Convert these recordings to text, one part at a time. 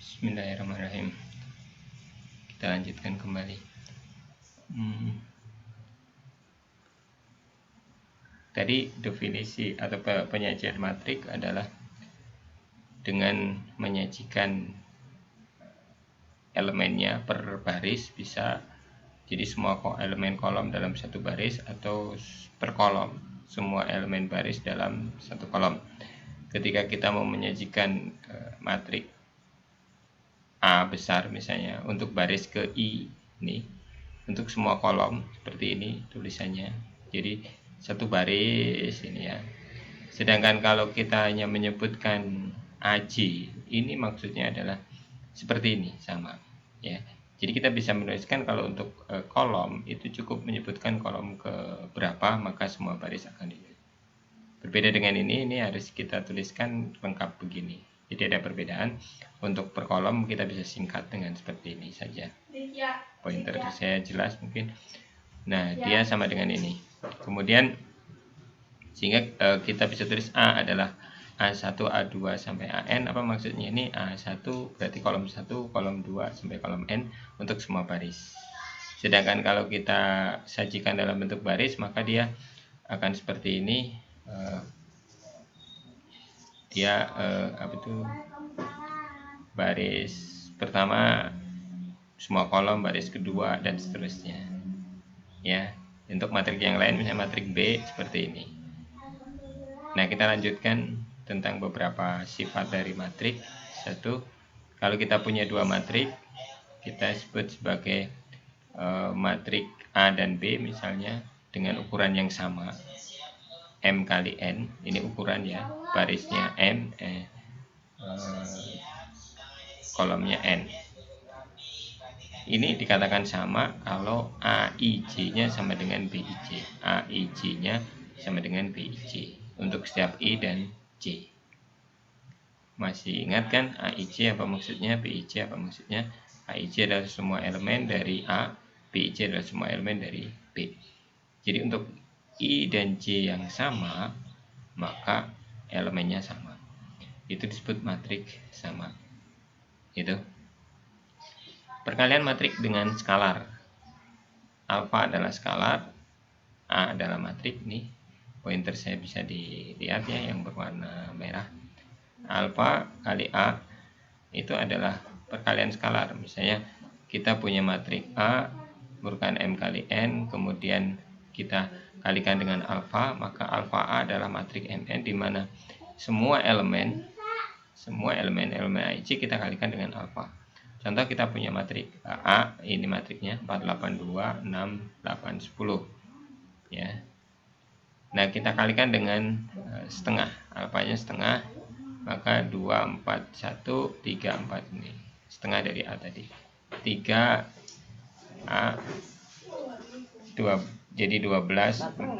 Bismillahirrahmanirrahim. Kita lanjutkan kembali. Tadi definisi atau penyajian matrik adalah dengan menyajikan elemennya per baris, bisa jadi semua elemen kolom dalam satu baris atau per kolom, semua elemen baris dalam satu kolom. Ketika kita mau menyajikan matrik A besar misalnya untuk baris ke I ini, untuk semua kolom seperti ini tulisannya, jadi satu baris ini ya. Sedangkan kalau kita hanya menyebutkan AJ, ini maksudnya adalah seperti ini, sama ya. Jadi kita bisa menuliskan kalau untuk kolom itu cukup menyebutkan kolom ke berapa, maka semua baris akan ditulis. Berbeda dengan ini harus kita tuliskan lengkap begini. Jadi ada perbedaan. Untuk per kolom kita bisa singkat dengan seperti ini saja. Pointer saya jelas mungkin. Nah, dia sama dengan ini. Kemudian sehingga kita bisa tulis A adalah A1, A2 sampai AN. Apa maksudnya ini? A1 berarti kolom 1, kolom 2 sampai kolom N untuk semua baris. Sedangkan kalau kita sajikan dalam bentuk baris, maka dia akan seperti ini. Dia apa itu, baris pertama semua kolom, baris kedua dan seterusnya ya. Untuk matrik yang lain misalnya matrik B seperti ini. Nah, kita lanjutkan tentang beberapa sifat dari matrik. Satu, kalau kita punya dua matrik, kita sebut sebagai matrik A dan B misalnya dengan ukuran yang sama, M kali N, ini ukuran ya, barisnya M, kolomnya N. Ini dikatakan sama kalau AIJ-nya sama dengan BIJ. AIJ-nya sama dengan BIJ untuk setiap I dan J. Masih ingat kan AIJ apa maksudnya, BIJ apa maksudnya? AIJ adalah semua elemen dari A, BIJ adalah semua elemen dari B. Jadi untuk I dan J yang sama, maka elemennya sama. Itu disebut matrik sama. Itu perkalian matrik dengan skalar. Alfa adalah skalar, A adalah matrik. Nih pointer saya bisa dilihat ya, yang berwarna merah. Alfa kali A itu adalah perkalian skalar. Misalnya kita punya matrik A merupakan M kali N, kemudian kita kalikan dengan alfa, maka alfa A adalah matrik Mn, di mana semua elemen AIJ kita kalikan dengan alfa. Contoh kita punya matrik A, ini matriknya 4, 8, 2, 6, 8, 10 ya. Nah, kita kalikan dengan setengah, alfanya setengah, maka 2, 4, 1, 3, 4 ini setengah dari A tadi. 3 A 2, jadi 12,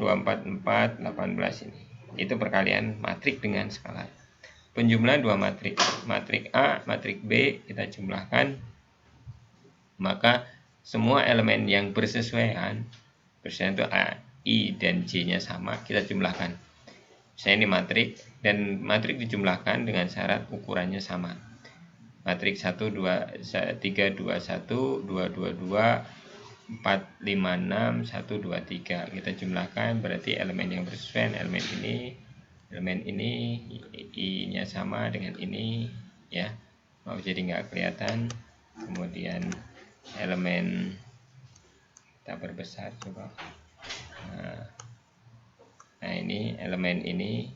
2, 4, 4, 18 ini. Itu perkalian matrik dengan skalar. Penjumlahan dua matrik, matrik A, matrik B kita jumlahkan, maka semua elemen yang bersesuaian itu A, I dan J-nya sama, kita jumlahkan. Misalnya ini matrik, dan matrik dijumlahkan dengan syarat ukurannya sama. Matrik 1, 2, 3, 2, 1, 2, 2, 2, 4, 5, 6, 1, 2, 3. Kita jumlahkan, berarti elemen yang bersesuaian, elemen ini I-nya sama dengan ini ya. Mau jadi nggak kelihatan. Kemudian elemen kita perbesar coba. Nah ini elemen ini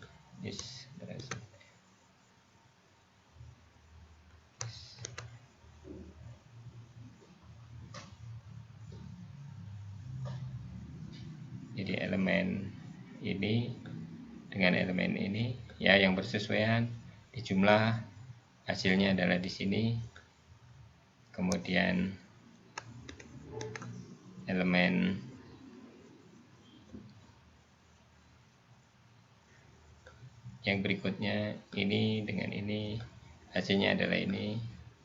jadi elemen ini dengan elemen ini ya yang bersesuaian dijumlah, hasilnya adalah di sini. Kemudian elemen yang berikutnya ini dengan ini, hasilnya adalah ini,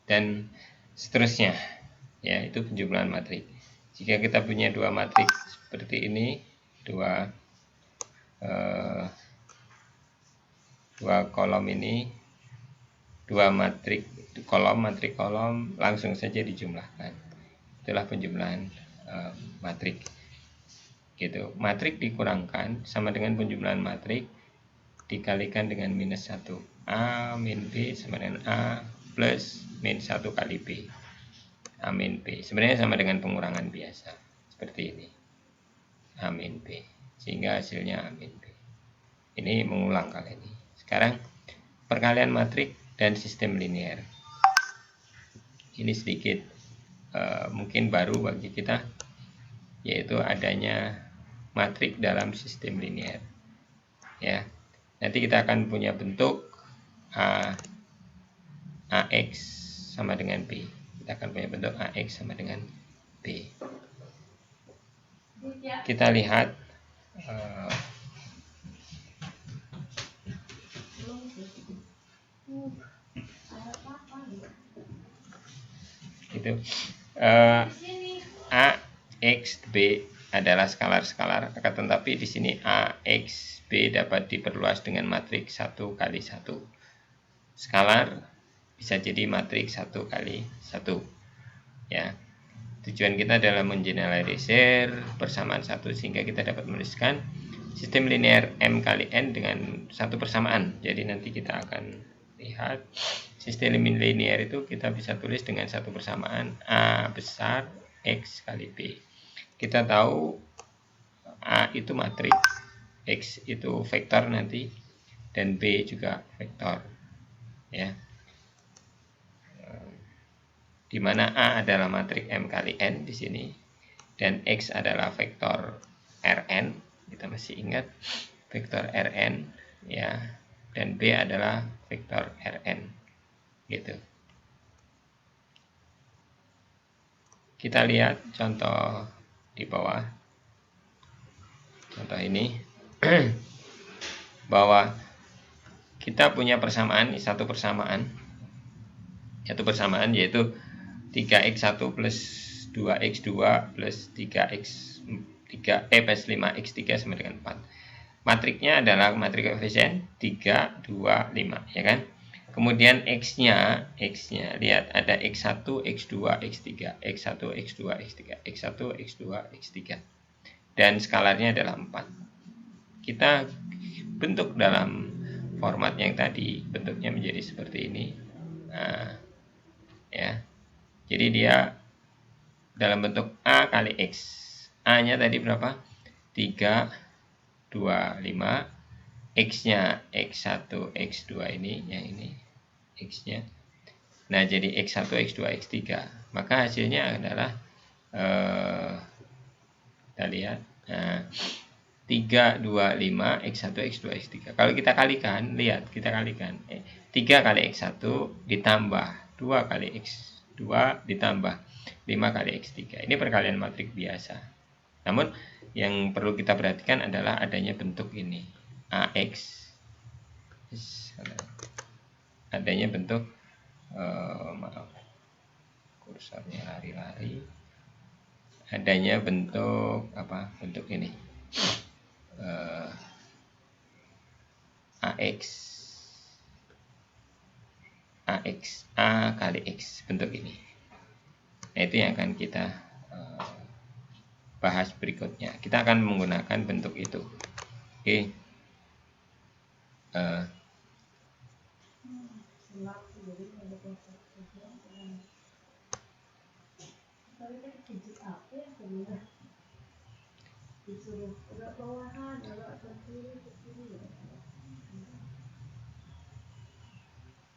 dan seterusnya ya. Itu penjumlahan matrik. Jika kita punya dua matrik seperti ini, dua kolom ini, dua matrik kolom langsung saja dijumlahkan. Itulah penjumlahan matrik. Gitu. Matrik dikurangkan sama dengan penjumlahan matrik dikalikan dengan minus 1. A min B sama dengan A plus min 1 kali B. A min B. Sebenarnya sama dengan pengurangan biasa. Seperti ini. A min B. Sehingga hasilnya A min B. Ini mengulang kali ini. Sekarang perkalian matrik dan sistem linear. Ini sedikit mungkin baru bagi kita, yaitu adanya matrik dalam sistem linear. Ya, nanti kita akan punya bentuk AX sama dengan B. Kita akan punya bentuk AX sama dengan B. Kita lihat gitu. A X B adalah skalar-skalar, akan tetapi di sini A X B dapat diperluas dengan matriks 1 kali 1. Skalar bisa jadi matriks 1 kali 1. Ya. Tujuan kita adalah mengeneralisir persamaan 1 sehingga kita dapat menuliskan sistem linear M kali N dengan satu persamaan. Jadi nanti kita akan lihat sistem linear itu kita bisa tulis dengan satu persamaan A besar X kali B. Kita tahu A itu matriks, X itu vektor nanti, dan B juga vektor. Ya. Di mana A adalah matriks M kali N di sini, dan X adalah vektor Rn. Kita masih ingat vektor Rn, ya, dan B adalah vektor Rn, gitu. Kita lihat contoh di bawah. Contoh ini bahwa kita punya persamaan, satu persamaan yaitu 3x1 plus 2x2 plus 3 plus 5x3 sama dengan 4. Matriknya adalah matrik koefisien 3, 2, 5, ya kan? Kemudian x-nya lihat ada x1, x2, x3, x1, x2, x3, x1, x2, x3. Dan skalarnya adalah 4. Kita bentuk dalam format yang tadi, bentuknya menjadi seperti ini. Nah, ya. Jadi dia dalam bentuk A kali X. A-nya tadi berapa? 3, 2, 5. X-nya X1, X2 ini, yang ini X-nya. Nah, jadi X1, X2, X3. Maka hasilnya adalah kita lihat 3, 2, 5, X1, X2, X3. Kalau kita kalikan, lihat, kita kalikan 3 kali X1 ditambah 2 kali X2 ditambah 5 kali X3. Ini perkalian matrik biasa. Namun yang perlu kita perhatikan adalah adanya bentuk ini, AX. Adanya bentuk maaf, kursornya lari-lari. Adanya bentuk apa? Bentuk ini. AX A kali X, bentuk ini. Nah, itu yang akan kita bahas berikutnya. Kita akan menggunakan bentuk itu. Oke.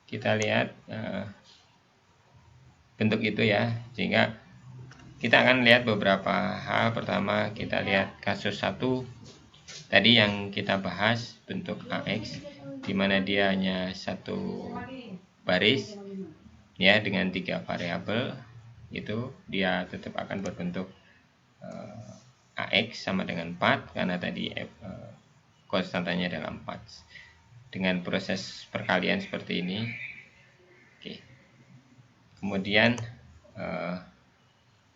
Kita lihat bentuk itu ya, sehingga kita akan lihat beberapa hal. Pertama kita lihat kasus 1 tadi yang kita bahas, bentuk AX, di mana dia hanya satu baris ya dengan 3 variabel, itu dia tetap akan berbentuk AX sama dengan 4 karena tadi konstantanya adalah 4. Dengan proses perkalian seperti ini. Oke. Kemudian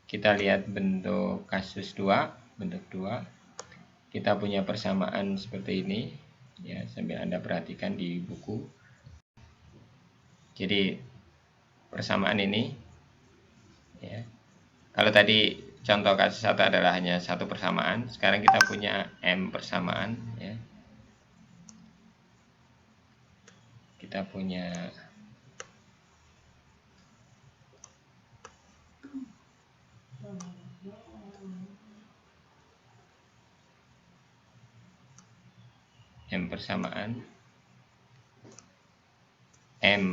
kita lihat bentuk kasus 2, bentuk 2. Kita punya persamaan seperti ini ya, sambil Anda perhatikan di buku. Jadi persamaan ini ya. Kalau tadi contoh kasus satu adalah hanya satu persamaan, sekarang kita punya M persamaan ya. Kita punya M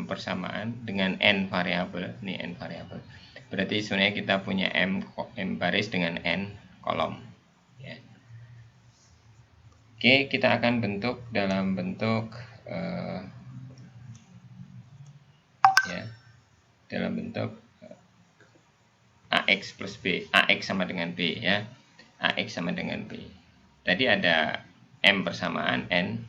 persamaan dengan N variabel. Ini N variabel. Berarti sebenarnya kita punya M baris dengan N kolom ya. Oke, kita akan bentuk dalam bentuk ya, dalam bentuk AX plus B. AX sama dengan B ya. AX sama dengan B. Tadi ada M persamaan N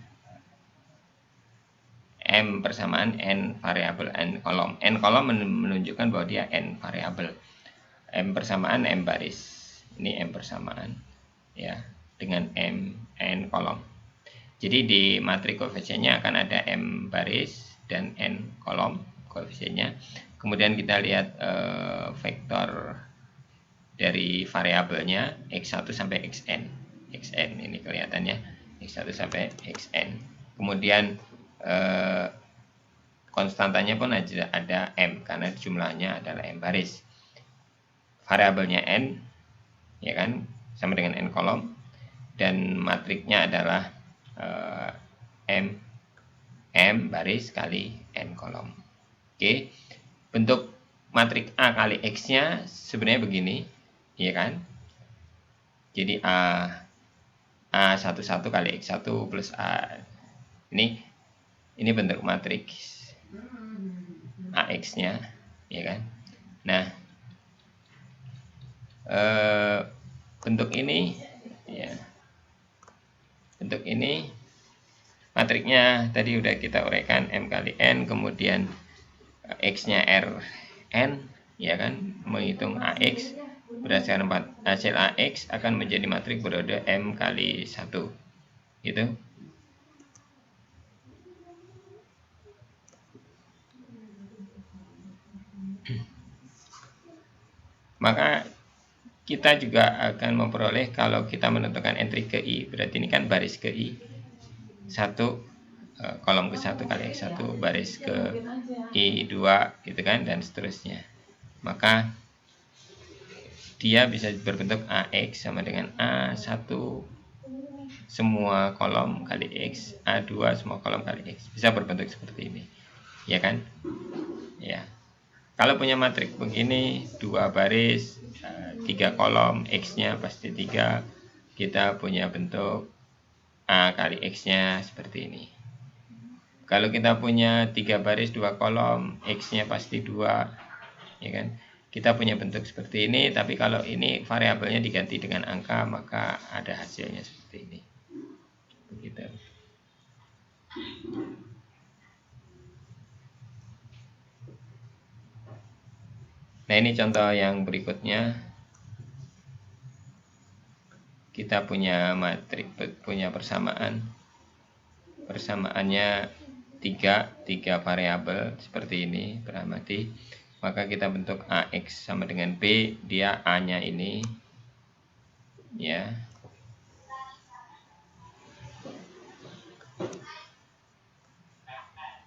variabel N kolom. N kolom menunjukkan bahwa dia N variabel. M persamaan M baris. Ini M persamaan ya, dengan N kolom. Jadi di matrik koefisiennya akan ada M baris dan N kolom koefisiennya. Kemudian kita lihat vektor dari variabelnya X1 sampai Xn. Xn ini kelihatannya X1 sampai Xn. Kemudian konstantanya pun ada M karena jumlahnya adalah M baris. Variabelnya N ya kan, sama dengan N kolom, dan matriknya adalah M baris kali N kolom. Oke, bentuk matrik A kali X-nya sebenarnya begini ya kan. Jadi A11 kali X1 plus A. Ini bentuk matriks AX-nya ya kan. Nah, bentuk ini ya. Bentuk ini matriknya tadi udah kita uraikan, M kali N, kemudian X-nya Rn ya kan, menghitung AX berdasarkan hasil AX akan menjadi matrik berkode M kali 1 gitu. Maka kita juga akan memperoleh kalau kita menentukan entry ke I, berarti ini kan baris ke I 1 kolom ke 1 kali X1 baris ke I2 gitu kan, dan seterusnya. Maka dia bisa berbentuk AX sama dengan A1 semua kolom kali X, A2 semua kolom kali X. Bisa berbentuk seperti ini ya kan ya. Kalau punya matrik begini 2 baris 3 kolom, X-nya pasti 3, kita punya bentuk A kali X-nya seperti ini. Kalau kita punya 3 baris 2 kolom, X-nya pasti 2 ya kan, kita punya bentuk seperti ini. Tapi kalau ini variabelnya diganti dengan angka, maka ada hasilnya seperti ini begitu. Nah, ini contoh yang berikutnya. Kita punya matrik, punya persamaan. Persamaannya 3 variabel seperti ini, beramati. Maka kita bentuk AX sama dengan B, dia A-nya ini ya.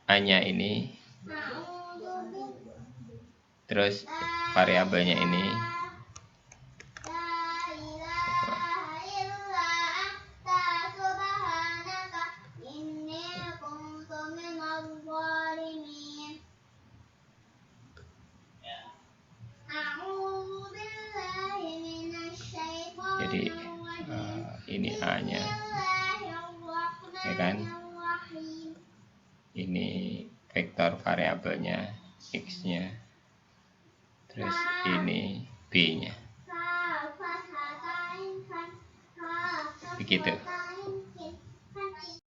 A-nya ini. Terus variabelnya ini. Jadi ini A-nya ya kan. Ini vektor variabelnya X-nya. Terus ini B-nya. Begitu.